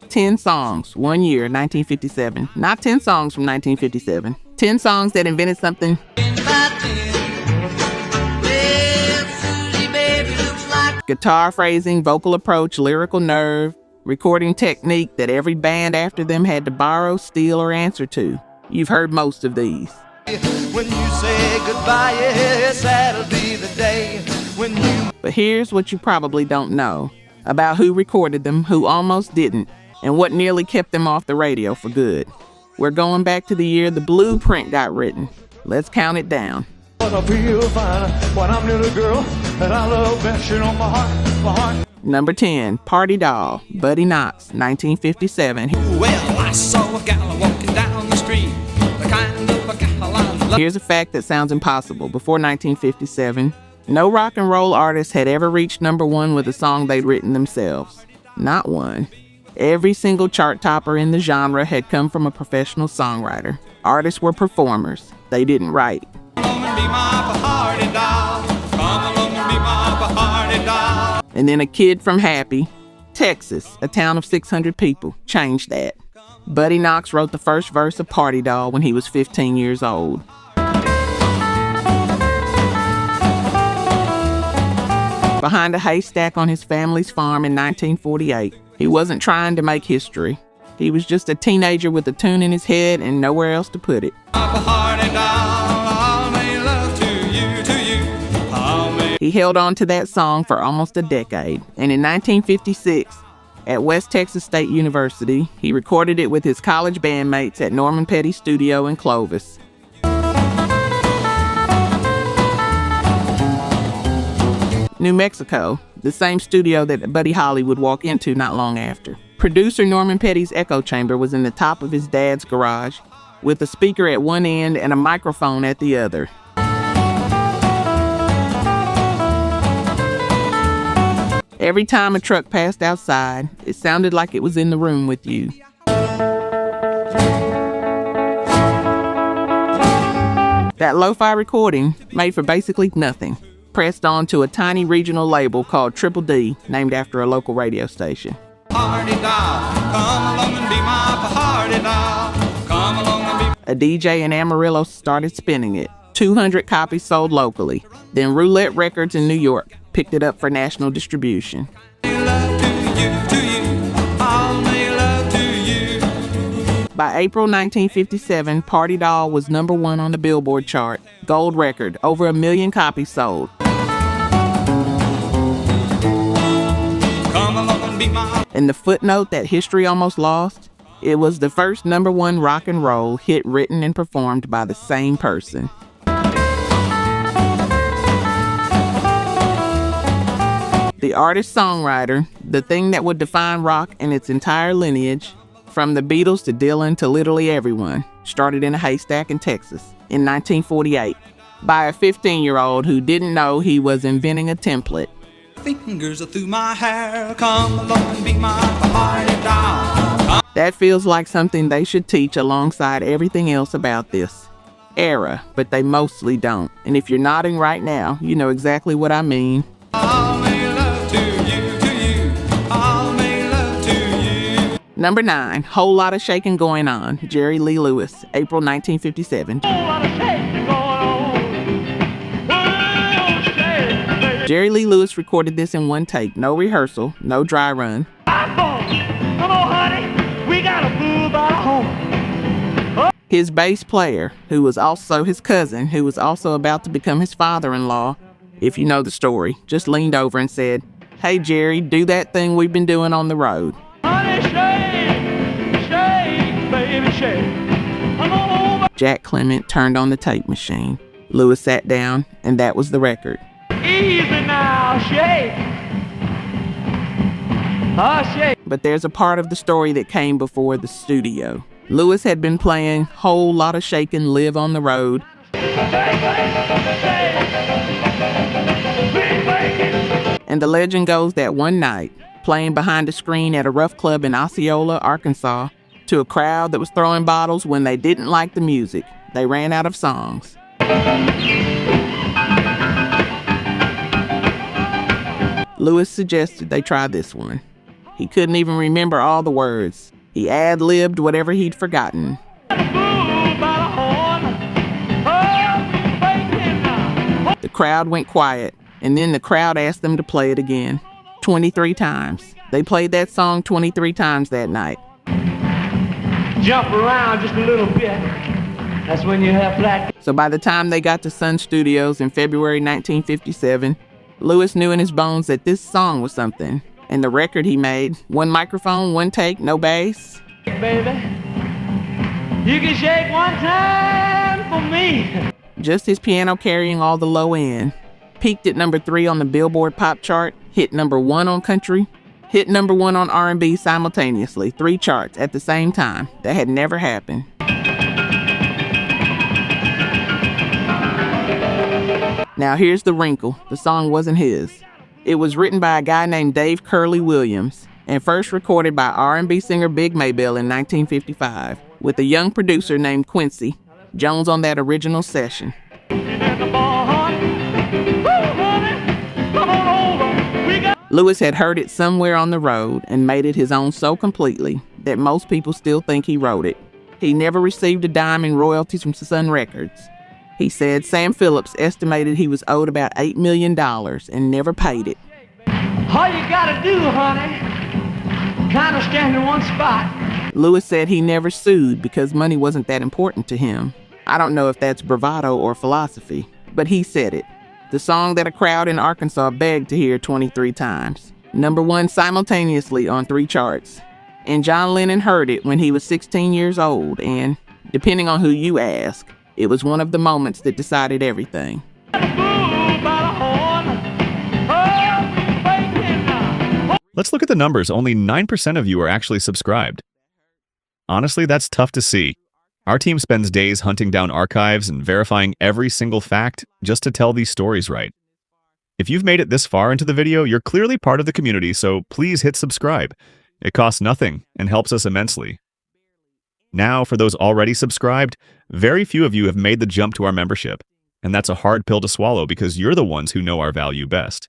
10 songs, 1 year, 1957. Not 10 songs from 1957. 10 songs that invented something. Guitar phrasing, vocal approach, lyrical nerve, recording technique that every band after them had to borrow, steal, or answer to. You've heard most of these. When you say goodbye, yes, that'll be the day when you... But here's what you probably don't know about who recorded them, who almost didn't, and what nearly kept them off the radio for good. We're going back to the year the blueprint got written. Let's count it down. Number 10, Party Doll, Buddy Knox, 1957. Well, I saw a gal walking down the street, the kind of a gal I love. Here's a fact that sounds impossible. Before 1957, no rock and roll artist had ever reached number 1 with a song they'd written themselves. Not one. Every single chart topper in the genre had come from a professional songwriter. Artists were performers. They didn't write. And then a kid from Happy, Texas, a town of 600 people, changed that. Buddy Knox wrote the first verse of Party Doll when he was 15 years old. Behind a haystack on his family's farm in 1948, he wasn't trying to make history. He was just a teenager with a tune in his head and nowhere else to put it. He held on to that song for almost a decade, and in 1956, at West Texas State University, he recorded it with his college bandmates at Norman Petty's studio in Clovis. New Mexico, the same studio that Buddy Holly would walk into not long after. Producer Norman Petty's echo chamber was in the top of his dad's garage, with a speaker at one end and a microphone at the other. Every time a truck passed outside, it sounded like it was in the room with you. That lo-fi recording, made for basically nothing, pressed onto a tiny regional label called Triple D, named after a local radio station. Party doll, come along and be my party doll. Come along and be... A DJ in Amarillo started spinning it. 200 copies sold locally. Then Roulette Records in New York picked it up for national distribution. By April 1957, Party Doll was number 1 on the Billboard chart. Gold record, over 1 million copies sold. And the footnote that history almost lost, it was the first number 1 rock and roll hit written and performed by the same person. The artist-songwriter, the thing that would define rock and its entire lineage, from the Beatles to Dylan to literally everyone, started in a haystack in Texas in 1948 by a 15-year-old who didn't know he was inventing a template. Fingers are through my hair, come along and be my party doll. That feels like something they should teach alongside everything else about this era, but they mostly don't. And if you're nodding right now, you know exactly what I mean. Number 9, Whole Lot of Shaking Going On, Jerry Lee Lewis, April 1957. Jerry Lee Lewis recorded this in one take, no rehearsal, no dry run. Come on, honey, we gotta move out home. His bass player, who was also his cousin, who was also about to become his father-in-law, if you know the story, just leaned over and said, "Hey Jerry, do that thing we've been doing on the road." Honey, shake, shake, baby, shake. Come on over. Jack Clement turned on the tape machine. Lewis sat down, and that was the record. Easy now, shake. Shake. But there's a part of the story that came before the studio. Lewis had been playing Whole Lot of Shakin' Live on the Road. And the legend goes that one night, playing behind a screen at a rough club in Osceola, Arkansas, to a crowd that was throwing bottles when they didn't like the music, they ran out of songs. Lewis suggested they try this one. He couldn't even remember all the words. He ad-libbed whatever he'd forgotten. The crowd went quiet, and then the crowd asked them to play it again. 23 times. They played that song 23 times that night. Jump around just a little bit. That's when you have practice. So by the time they got to Sun Studios in February 1957, Lewis knew in his bones that this song was something. And the record he made, one microphone, one take, no bass. Baby, you can shake one time for me. Just his piano carrying all the low end. Peaked at number 3 on the Billboard pop chart, hit number 1 on country, hit number 1 on R&B simultaneously, 3 charts at the same time. That had never happened. Now here's the wrinkle. The song wasn't his. It was written by a guy named Dave Curley Williams and first recorded by R&B singer Big Maybelle in 1955 with a young producer named Quincy Jones on that original session. Lewis had heard it somewhere on the road and made it his own so completely that most people still think he wrote it. He never received a dime in royalties from Sun Records. He said Sam Phillips estimated he was owed about $8 million and never paid it. All you gotta do, honey, kind of stand in one spot. Lewis said he never sued because money wasn't that important to him. I don't know if that's bravado or philosophy, but he said it. The song that a crowd in Arkansas begged to hear 23 times. Number 1 simultaneously on 3 charts. And John Lennon heard it when he was 16 years old, and, depending on who you ask, it was one of the moments that decided everything. Let's look at the numbers. Only 9% of you are actually subscribed. Honestly, that's tough to see. Our team spends days hunting down archives and verifying every single fact just to tell these stories right. If you've made it this far into the video, you're clearly part of the community, so please hit subscribe. It costs nothing and helps us immensely. Now, for those already subscribed, very few of you have made the jump to our membership, and that's a hard pill to swallow because you're the ones who know our value best.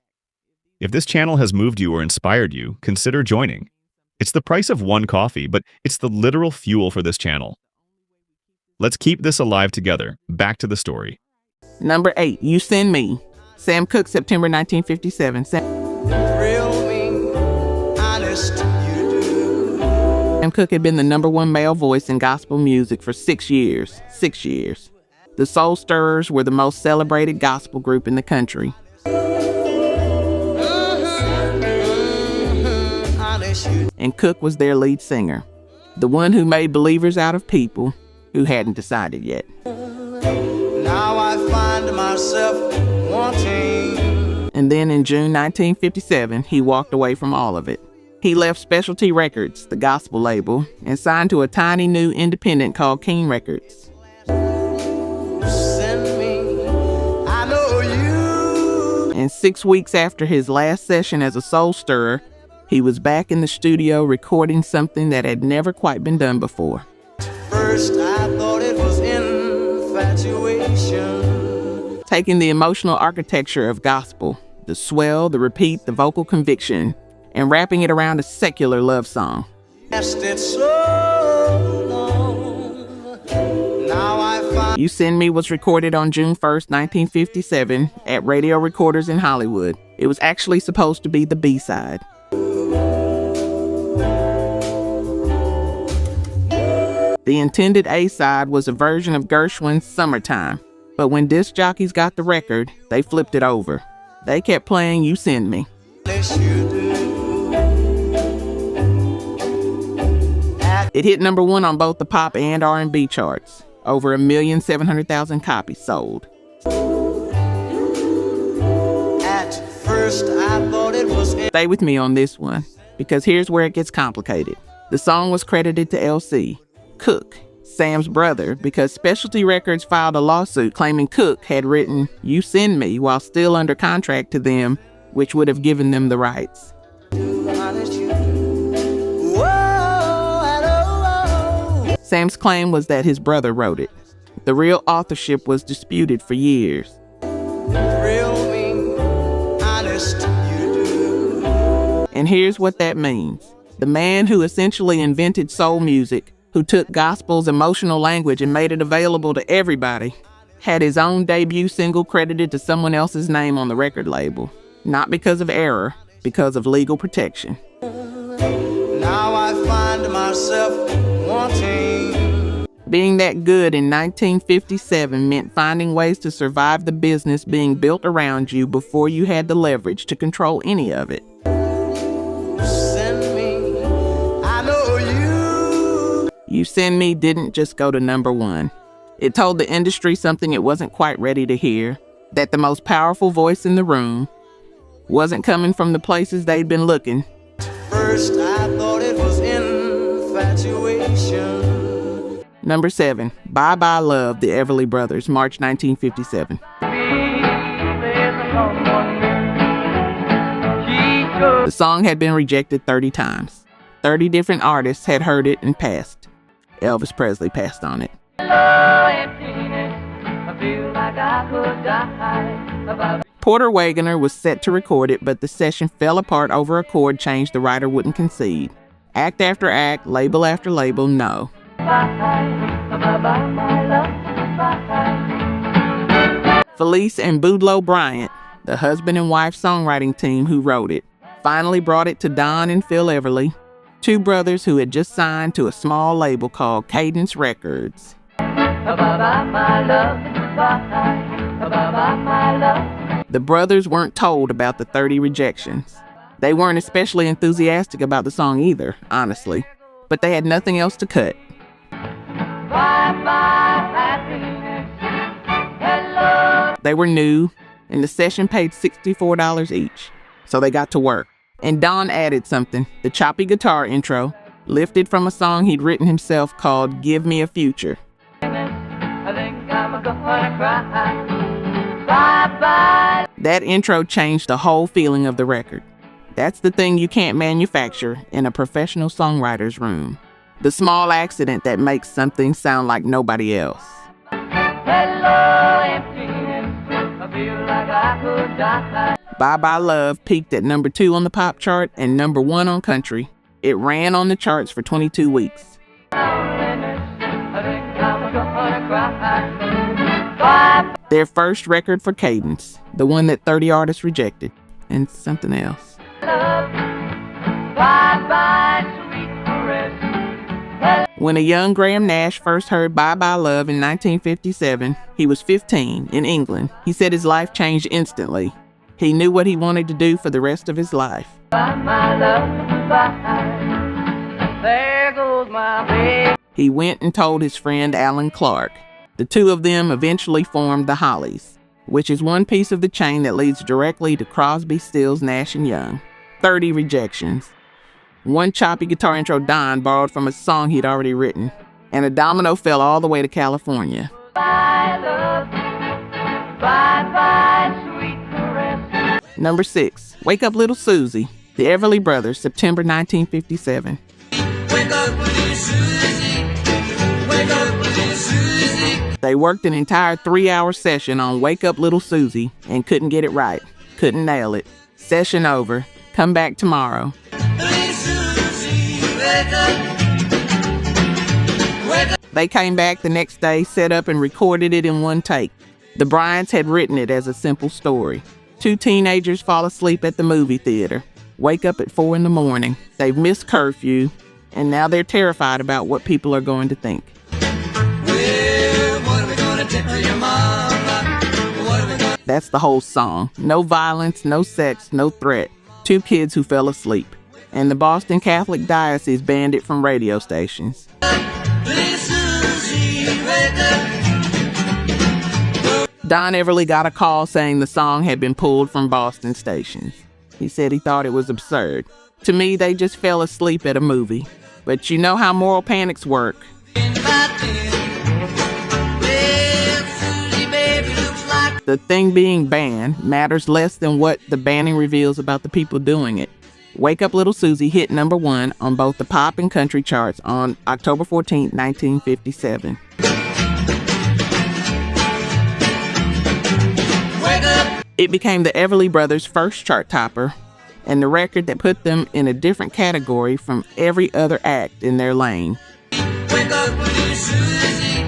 If this channel has moved you or inspired you, consider joining. It's the price of one coffee, but it's the literal fuel for this channel. Let's keep this alive together. Back to the story. Number 8, You Send Me. Sam Cooke, September 1957. Sam Cooke had been the number 1 male voice in gospel music for 6 years. 6 years. The Soul Stirrers were the most celebrated gospel group in the country. And Cooke was their lead singer, the one who made believers out of people who hadn't decided yet. Now I find myself wanting. And then in June 1957, he walked away from all of it. He left Specialty Records, the gospel label, and signed to a tiny new independent called King Records. Send me, I know you. And 6 weeks after his last session as a soul stirrer, he was back in the studio recording something that had never quite been done before. First I thought it was infatuation. Taking the emotional architecture of gospel, the swell, the repeat, the vocal conviction, and wrapping it around a secular love song. Lasted so long. Now I find You Send Me was recorded on June 1st, 1957 at Radio Recorders in Hollywood. It was actually supposed to be the B-side. The intended A-side was a version of Gershwin's Summertime, but when disc jockeys got the record, they flipped it over. They kept playing You Send Me. It hit number 1 on both the pop and R&B charts. Over 1,700,000 copies sold. At first I thought it was Stay with me on this one, because here's where it gets complicated. The song was credited to L.C. Cooke, Sam's brother, because Specialty Records filed a lawsuit claiming Cooke had written You Send Me while still under contract to them, which would have given them the rights. Sam's claim was that his brother wrote it. The real authorship was disputed for years. And here's what that means. The man who essentially invented soul music, who took gospel's emotional language and made it available to everybody, had his own debut single credited to someone else's name on the record label. Not because of error, because of legal protection. Now I find myself wanting. Being that good in 1957 meant finding ways to survive the business being built around you before you had the leverage to control any of it. Send me, I know you. You Send Me didn't just go to #1. It told the industry something it wasn't quite ready to hear, that the most powerful voice in the room wasn't coming from the places they'd been looking. First I thought it was infatuation. #7, Bye Bye Love, the Everly Brothers, March 1957. The song had been rejected 30 times. 30 different artists had heard it and passed. Elvis Presley passed on it. Porter Wagoner was set to record it, but the session fell apart over a chord change the writer wouldn't concede. Act after act, label after label, no. Felice and Boudleaux Bryant, the husband and wife songwriting team who wrote it, finally brought it to Don and Phil Everly, two brothers who had just signed to a small label called Cadence Records. The brothers weren't told about the 30 rejections. They weren't especially enthusiastic about the song either, honestly, but they had nothing else to cut. They were new, and the session paid $64 each, so they got to work. And Don added something, the choppy guitar intro, lifted from a song he'd written himself called Give Me a Future. That intro changed the whole feeling of the record. That's the thing you can't manufacture in a professional songwriter's room. The small accident that makes something sound like nobody else. Bye Bye Love peaked at #2 on the pop chart and #1 on country. It ran on the charts for 22 weeks. Their first record for Cadence, the one that 30 artists rejected, and something else. When a young Graham Nash first heard Bye Bye Love in 1957, he was 15 in England. He said his life changed instantly. He knew what he wanted to do for the rest of his life. There goes my baby. He went and told his friend Alan Clark. The two of them eventually formed the Hollies, which is one piece of the chain that leads directly to Crosby, Stills, Nash & Young. 30 rejections. One choppy guitar intro Don borrowed from a song he'd already written, and a domino fell all the way to California. Bye, love. Bye, bye, sweet caress. #6, Wake Up Little Susie, the Everly Brothers, September 1957. Wake up, little Susie. Wake up, little Susie. They worked an entire 3-hour session on Wake Up Little Susie and couldn't get it right, couldn't nail it. Session over. Come back tomorrow. They came back the next day, set up and recorded it in one take. The Bryants had written it as a simple story. Two teenagers fall asleep at the movie theater, wake up at 4 a.m. They've missed curfew, and now they're terrified about what people are going to think. Well, what are we gonna tell your mama? That's the whole song. No violence, no sex, no threat. Two kids who fell asleep. And the Boston Catholic Diocese banned it from radio stations. Don Everly got a call saying the song had been pulled from Boston stations. He said he thought it was absurd. To me, they just fell asleep at a movie. But you know how moral panics work. The thing being banned matters less than what the banning reveals about the people doing it. Wake Up Little Susie hit #1 on both the pop and country charts on October 14, 1957. It became the Everly Brothers' first chart topper and the record that put them in a different category from every other act in their lane. Wake up, little Susie.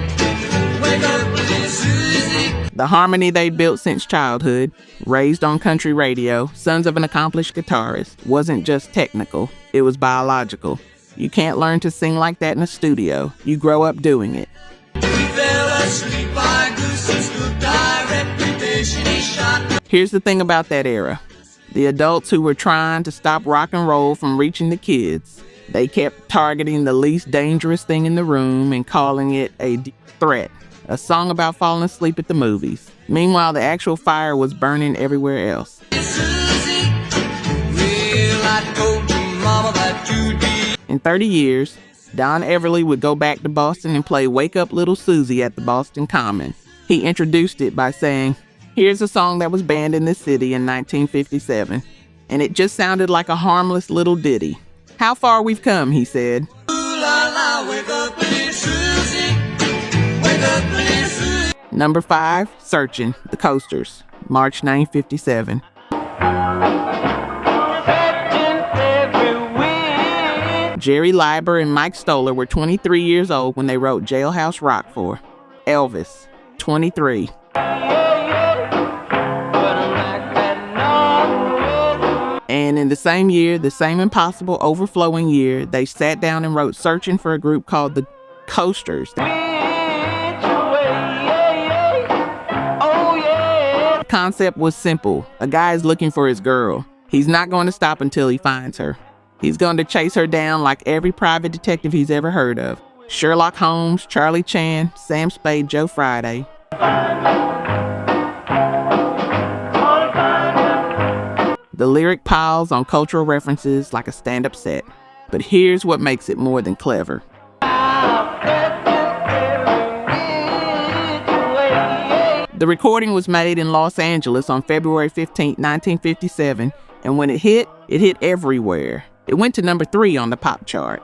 Wake up, little Susie. The harmony they built since childhood, raised on country radio, sons of an accomplished guitarist, wasn't just technical, it was biological. You can't learn to sing like that in a studio. You grow up doing it. We fell asleep by goose and scooped our reputation is shot. Here's the thing about that era. The adults who were trying to stop rock and roll from reaching the kids, they kept targeting the least dangerous thing in the room and calling it a threat, a song about falling asleep at the movies. Meanwhile, the actual fire was burning everywhere else. Susie, well, I told you, Mama, that you'd be. In 30 years, Don Everly would go back to Boston and play Wake Up Little Susie at the Boston Common. He introduced it by saying, "Here's a song that was banned in this city in 1957. And it just sounded like a harmless little ditty. How far we've come," he said. Ooh la la, wake up, little Susie. Wake up, little Susie. Number 5, Searchin', The Coasters, March 1957. Jerry Leiber and Mike Stoller were 23 years old when they wrote Jailhouse Rock for Elvis, 23. And in the same year, the same impossible overflowing year, they sat down and wrote Searching for a group called the Coasters. The concept was simple. A guy is looking for his girl. He's not going to stop until he finds her. He's going to chase her down like every private detective he's ever heard of. Sherlock Holmes, Charlie Chan, Sam Spade, Joe Friday. The lyric piles on cultural references like a stand-up set. But here's what makes it more than clever. The recording was made in Los Angeles on February 15, 1957, and when it hit everywhere. It went to number 3 on the pop chart.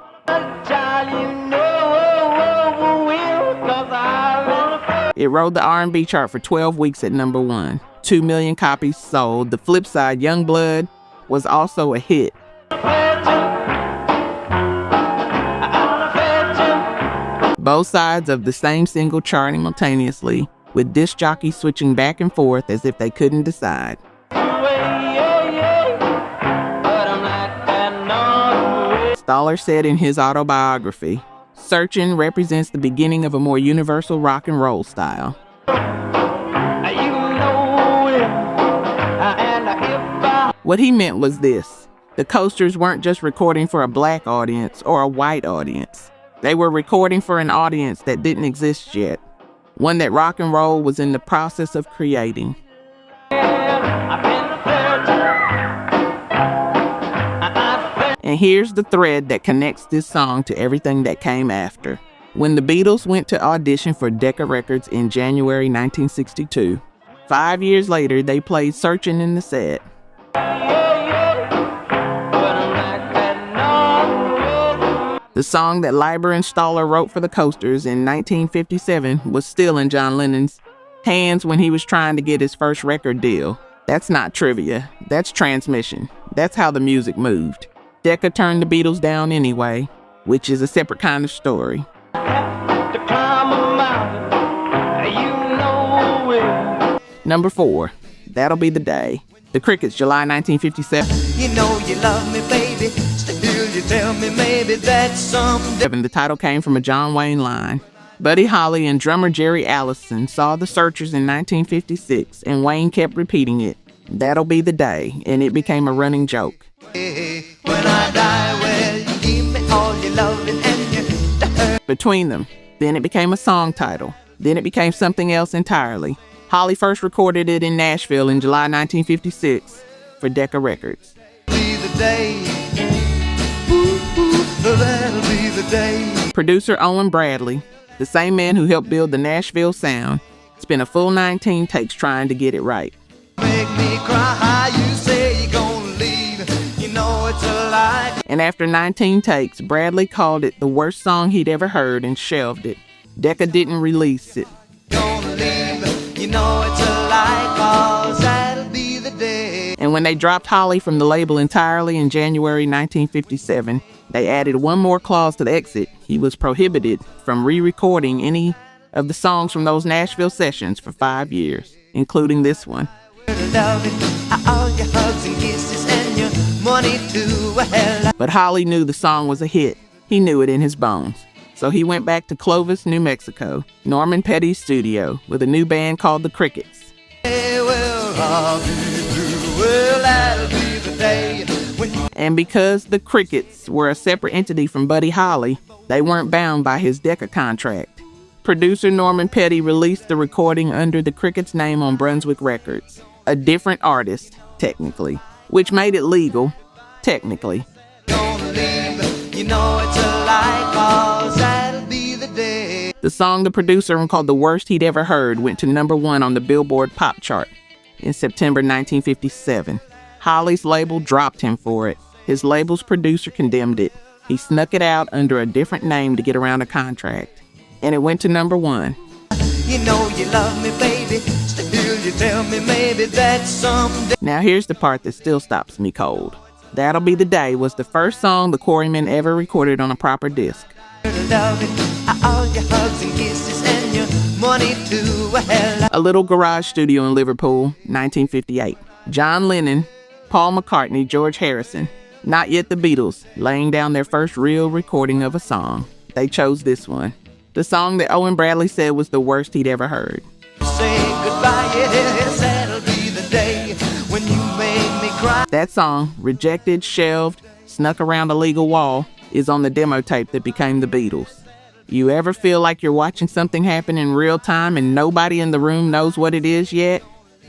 It rode the R&B chart for 12 weeks at number 1. 2 million copies sold. The flip side, Young Blood, was also a hit. Both sides of the same single charting simultaneously, with disc jockeys switching back and forth as if they couldn't decide. Stoller said in his autobiography, "Searching represents the beginning of a more universal rock and roll style." What he meant was this: the Coasters weren't just recording for a black audience or a white audience. They were recording for an audience that didn't exist yet, one that rock and roll was in the process of creating. And here's the thread that connects this song to everything that came after. When the Beatles went to audition for Decca Records in January 1962, 5 years later they played Searching in the set. The song that Leiber and Stoller wrote for the Coasters in 1957 was still in John Lennon's hands when he was trying to get his first record deal. That's not trivia. That's transmission. That's how the music moved. Decca turned the Beatles down anyway, which is a separate kind of story. Number 4, That'll Be the Day. The Crickets, July 1957. You know you love me, baby. Still you tell me maybe that's something. The title came from a John Wayne line. Buddy Holly and drummer Jerry Allison saw the Searchers in 1956, and Wayne kept repeating it. That'll be the day, and it became a running joke. When I die, well, you give me all your loving and your Between them, then it became a song title. Then it became something else entirely. Holly first recorded it in Nashville in July 1956 for Decca Records. Be the day. Ooh, that'll be the day. Producer Owen Bradley, the same man who helped build the Nashville sound, spent a full 19 takes trying to get it right. Make me cry, you say you're gonna leave. You know it's a lie. And after 19 takes, Bradley called it the worst song he'd ever heard and shelved it. Decca didn't release it. Gonna leave. You know it's a lie, 'cause that'll be the day. And And when they dropped Holly from the label entirely in January 1957, they added one more clause to the exit. He was prohibited from re-recording any of the songs from those Nashville sessions for 5 years, including this one. But Holly knew the song was a hit. He knew it in his bones. So he went back to Clovis, New Mexico, Norman Petty's studio, with a new band called the Crickets. And because the Crickets were a separate entity from Buddy Holly, they weren't bound by his Decca contract. Producer Norman Petty released the recording under the Crickets' name on Brunswick Records, a different artist, technically, which made it legal, technically. The song the producer called The Worst He'd Ever Heard went to #1 on the Billboard Pop Chart in September 1957. Holly's label dropped him for it. His label's producer condemned it. He snuck it out under a different name to get around a contract. And it went to #1. You know you love me, baby. Still you tell me maybe that someday. Now here's the part that still stops me cold. That'll Be the Day was the first song the Quarrymen ever recorded on a proper disc. A little garage studio in Liverpool, 1958. John Lennon, Paul McCartney, George Harrison, not yet the Beatles, laying down their first real recording of a song. They chose this one. The song that Owen Bradley said was the worst he'd ever heard. Say goodbye, yes, that'll be the day when you made me cry. That song, rejected, shelved, snuck around a legal wall, is on the demo tape that became the Beatles. You ever feel like you're watching something happen in real time and nobody in the room knows what it is yet?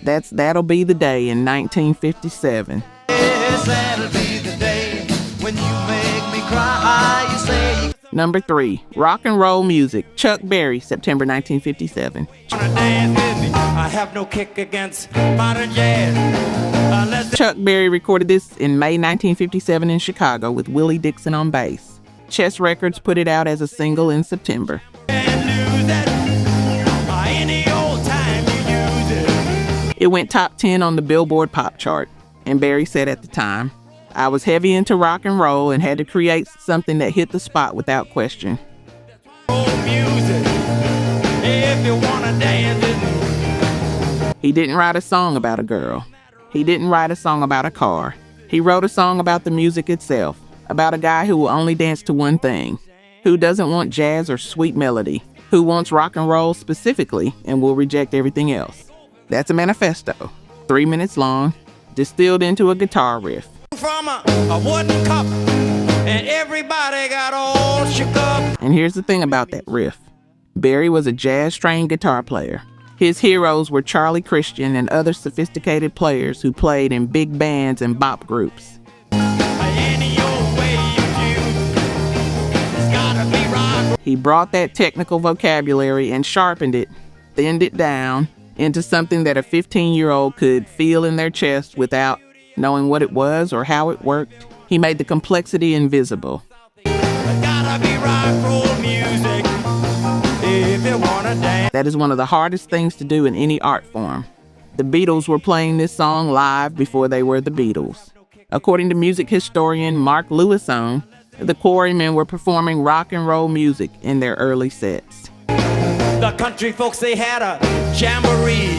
That'll Be the Day in 1957. Yes, that'll be the day when you make me cry, you say. Number 3, rock and roll music. Chuck Berry, September 1957. I have no kick against modern jazz. Chuck Berry recorded this in May 1957 in Chicago with Willie Dixon on bass. Chess Records put it out as a single in September. It went top 10 on the Billboard Pop Chart, and Berry said at the time, "I was heavy into rock and roll and had to create something that hit the spot without question." He didn't write a song about a girl. He didn't write a song about a car. He wrote a song about the music itself, about a guy who will only dance to one thing, who doesn't want jazz or sweet melody, who wants rock and roll specifically and will reject everything else. That's a manifesto, 3 minutes long, distilled into a guitar riff. From a wooden cup, and everybody got all shook up. And here's the thing about that riff. Berry was a jazz-trained guitar player. His heroes were Charlie Christian and other sophisticated players who played in big bands and bop groups. He brought that technical vocabulary and sharpened it, thinned it down into something that a 15-year-old could feel in their chest without knowing what it was or how it worked. He made the complexity invisible. That is one of the hardest things to do in any art form. The Beatles were playing this song live before they were the Beatles. According to music historian Mark Lewisohn, the Quarrymen were performing rock and roll music in their early sets. The country folks, they had a jamboree,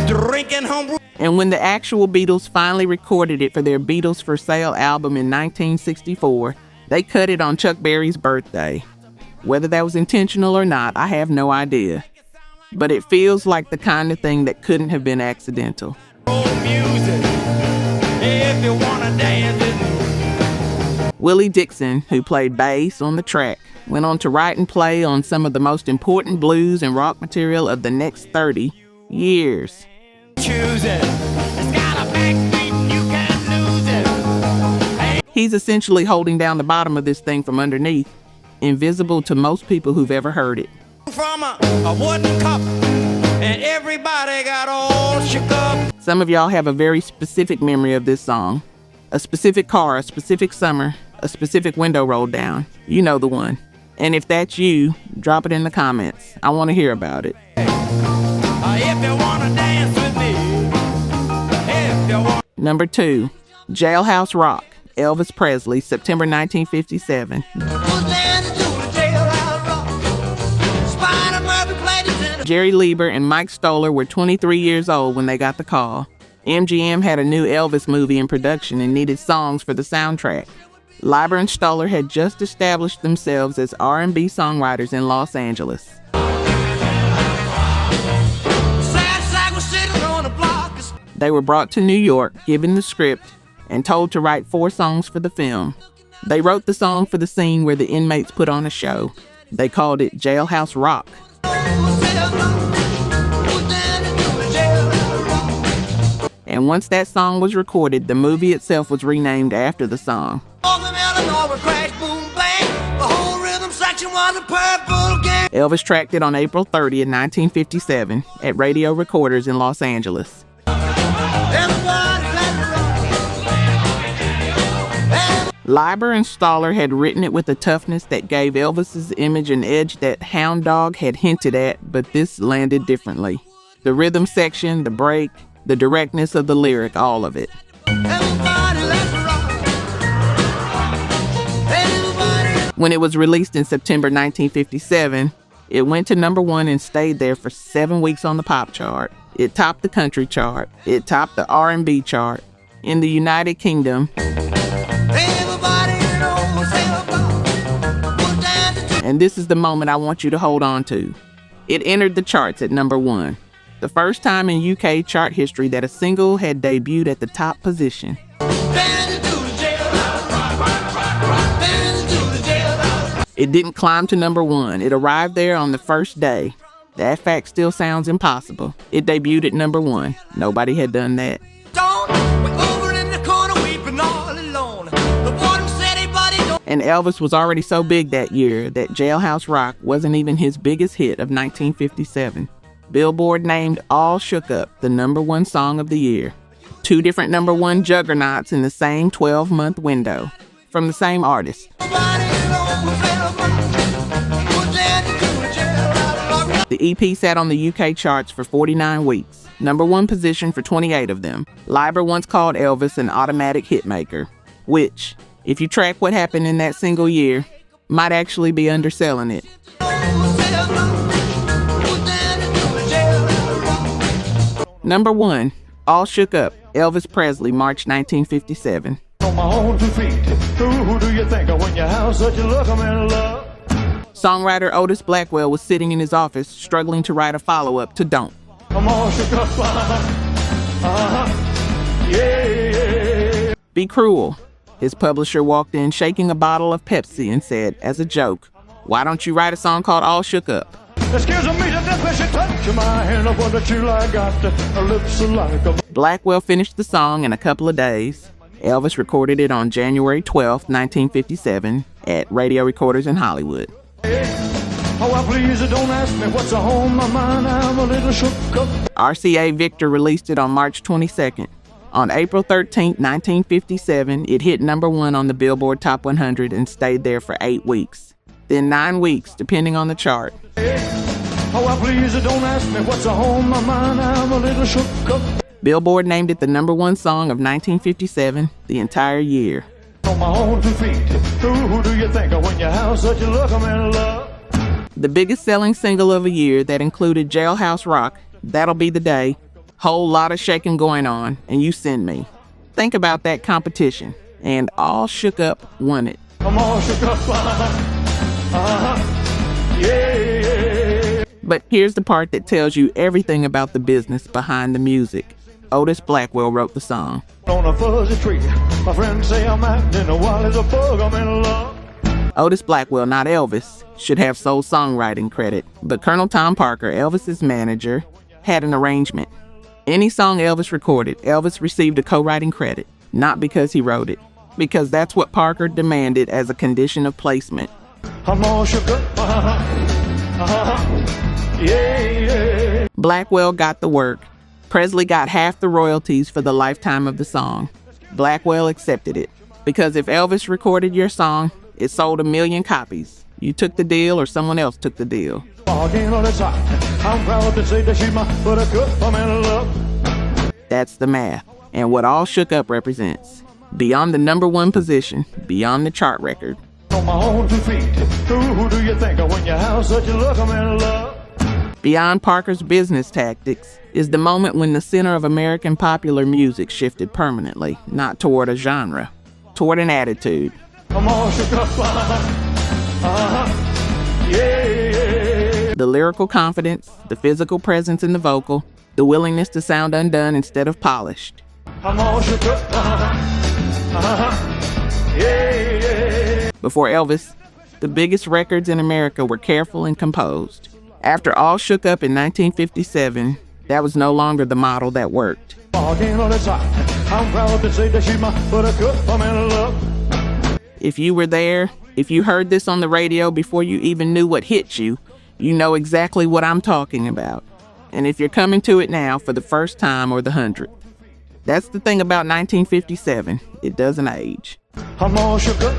drinking homebrew. And when the actual Beatles finally recorded it for their Beatles for Sale album in 1964, they cut it on Chuck Berry's birthday. Whether that was intentional or not, I have no idea. But it feels like the kind of thing that couldn't have been accidental. Willie Dixon, who played bass on the track, went on to write and play on some of the most important blues and rock material of the next 30 years. He's essentially holding down the bottom of this thing from underneath, invisible to most people who've ever heard it. From a wooden cup, and everybody got all shook up. Some of y'all have a very specific memory of this song. A specific car, a specific summer, a specific window rolled down. You know the one. And if that's you, drop it in the comments. I want to hear about it. If you wanna dance with me, Number 2, Jailhouse Rock, Elvis Presley, September 1957. Jerry Lieber and Mike Stoller were 23 years old when they got the call. MGM had a new Elvis movie in production and needed songs for the soundtrack. Lieber and Stoller had just established themselves as R&B songwriters in Los Angeles. They were brought to New York, given the script, and told to write 4 songs for the film. They wrote the song for the scene where the inmates put on a show. They called it Jailhouse Rock. And once that song was recorded, the movie itself was renamed after the song. Elvis tracked it on April 30th, 1957, at Radio Recorders in Los Angeles. Leiber and Stoller had written it with a toughness that gave Elvis's image an edge that Hound Dog had hinted at, but this landed differently. The rhythm section, the break, the directness of the lyric, all of it. When it was released in September 1957, it went to number 1 and stayed there for 7 weeks on the pop chart. It topped the country chart. It topped the R&B chart. In the United Kingdom, and this is the moment I want you to hold on to. It entered the charts at number 1. The first time in UK chart history that a single had debuted at the top position. It didn't climb to number 1. It arrived there on the first day. That fact still sounds impossible. It debuted at number 1. Nobody had done that. And Elvis was already so big that year that Jailhouse Rock wasn't even his biggest hit of 1957. Billboard named All Shook Up the number 1 song of the year. 2 different number 1 juggernauts in the same 12-month window, from the same artist. The EP sat on the UK charts for 49 weeks, number 1 position for 28 of them. Leiber once called Elvis an automatic hitmaker, which, if you track what happened in that single year, might actually be underselling it. Number 1, All Shook Up, Elvis Presley, March 1957. On my own 2 feet, who do you think of when you have such a look I'm in love? Songwriter Otis Blackwell was sitting in his office struggling to write a follow-up to Don't. I'm all shook up, yeah. Be Cruel. His publisher walked in shaking a bottle of Pepsi and said, as a joke, "Why don't you write a song called All Shook Up?" Excuse me to death when she touch my hand. I wonder you like got her lips are like a... Blackwell finished the song in a couple of days. Elvis recorded it on January 12th, 1957 at Radio Recorders in Hollywood. Oh, please don't ask me what's on my mind. I'm a little shook up. RCA Victor released it on March 22nd. On April 13, 1957, it hit number 1 on the Billboard Top 100 and stayed there for 8 weeks. Then 9 weeks, depending on the chart. Oh, please don't ask me what's on my mind. I'm a little shook up. Billboard named it the number 1 song of 1957 the entire year. On my own 2 feet, who do you think of when you have such a look I'm in love? The biggest selling single of a year that included Jailhouse Rock, That'll Be the Day, Whole Lot of Shaking Going On, and You Send Me. Think about that competition, and All Shook Up won it. I'm all shook up, yeah. But here's the part that tells you everything about the business behind the music. Otis Blackwell wrote the song. On a fuzzy tree, my friends say I'm acting wild as a bug, I'm in love. Otis Blackwell, not Elvis, should have sole songwriting credit, but Colonel Tom Parker, Elvis's manager, had an arrangement. Any song Elvis recorded, Elvis received a co-writing credit, not because he wrote it, because that's what Parker demanded as a condition of placement. I'm all shook up, yeah. Blackwell got the work. Presley got half the royalties for the lifetime of the song. Blackwell accepted it, because if Elvis recorded your song, it sold 1 million copies. You took the deal or someone else took the deal. I'm proud to say that she's my buttercup, I'm in love. That's the math. and what All Shook Up represents. Beyond the number one position, beyond the chart record. On my own 2 feet, who do you think of when you have such a look, I'm in love? Beyond Parker's business tactics is the moment when the center of American popular music shifted permanently, not toward a genre, toward an attitude. I'm all shook up, yeah. The lyrical confidence, the physical presence in the vocal, the willingness to sound undone instead of polished. I'm all shook up, yeah. Before Elvis, the biggest records in America were careful and composed. After All Shook Up in 1957, that was no longer the model that worked. I'm proud to say that she's my buttercup, I'm in love. If you were there, if you heard this on the radio before you even knew what hit you, you know exactly what I'm talking about. And if you're coming to it now for the first time or the 100th, that's the thing about 1957, it doesn't age. I'm all shook up,